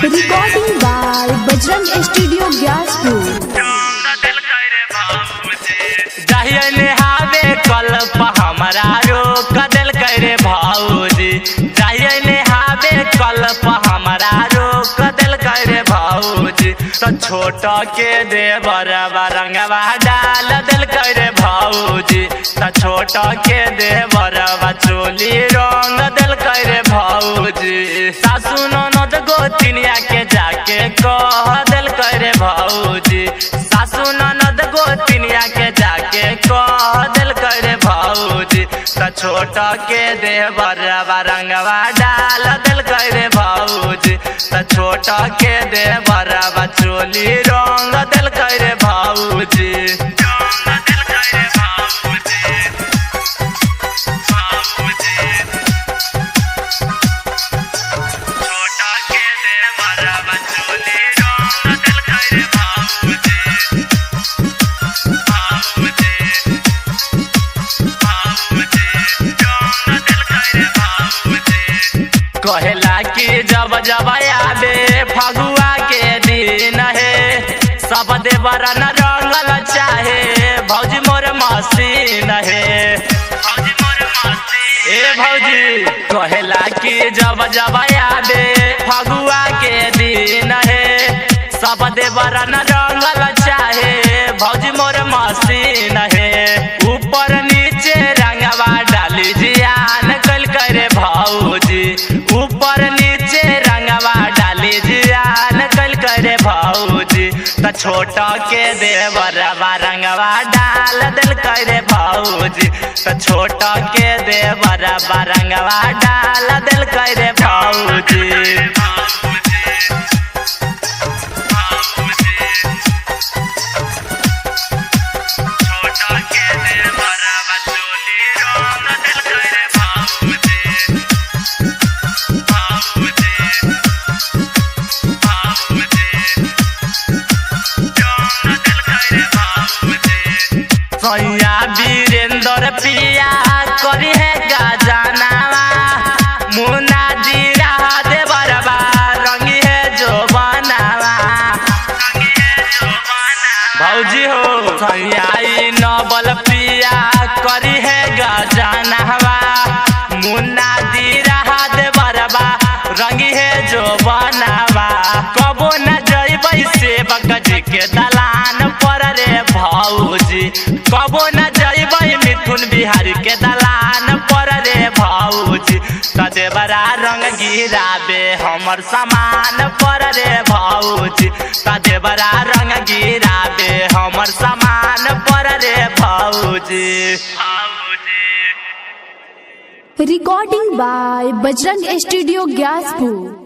Recording by Bajrang studio Gyaspur. जाहिया नेहावे कल्प हमारा रोक दिल करे भाऊजी, जाहिया नेहावे कल्प हमारा रोक दिल करे भाऊजी। तो छोटा के देवर रंगवा डाल दिल करे भाऊजी, तो छोटा के देवर चोली रंग दिल करे भाऊजी। सासू ननद गोतिनिया के जाके कह दिल करे भाऊजी, सासू ननद गोतिनिया के जाके कह दिल करे भाऊजी। तो छोटा के देवर रंगवा डाल दिल करे भाऊजी, तो छोटा के देवर चोली रंग दिल करे भाऊजी। कहेला कि जब जब आबे फगुआ के दिन है, सब देवर न रंगल चाहे भौजी मोर मसीन है। ए भौजी कहेला कि जब जब आबे फगुआ के दिन है, सब देवर न रंगल चाहे भौजी मोर मसीन है। ऊपर नीचे रंगवा डाली जियान कल करे भाऊजी, ऊपर नीचे रंगवा डाली जियान कल करे भाऊजी। तो छोटा के देवर रंगवा डाल दिल करे भाऊजी, तो छोटा के देवर रंगवा डाल दिल करे भाऊजी। सैया वीरेंद्र पिया करी है गजनावा, मुन्ना जीरा देवरबा रंगी है जो बनावा। भौजी हो सैया नवल पिया करी है गजनावा, मुन्ना जीरा देवरबा रंगी है जो बनावा। कबो न जइबै सेवक जी के दलान पर रे भाऊजी, कबो न जइबै मिथुन बिहारी के दलान पर रे भाऊजी। तो देवरा रंग गिराबे हमर सामान पर रे भाऊजी, तो देवरा रंग गिराबे हमर सामान पर रे भाऊजी। Recording by Bajrang studio Gyaspur.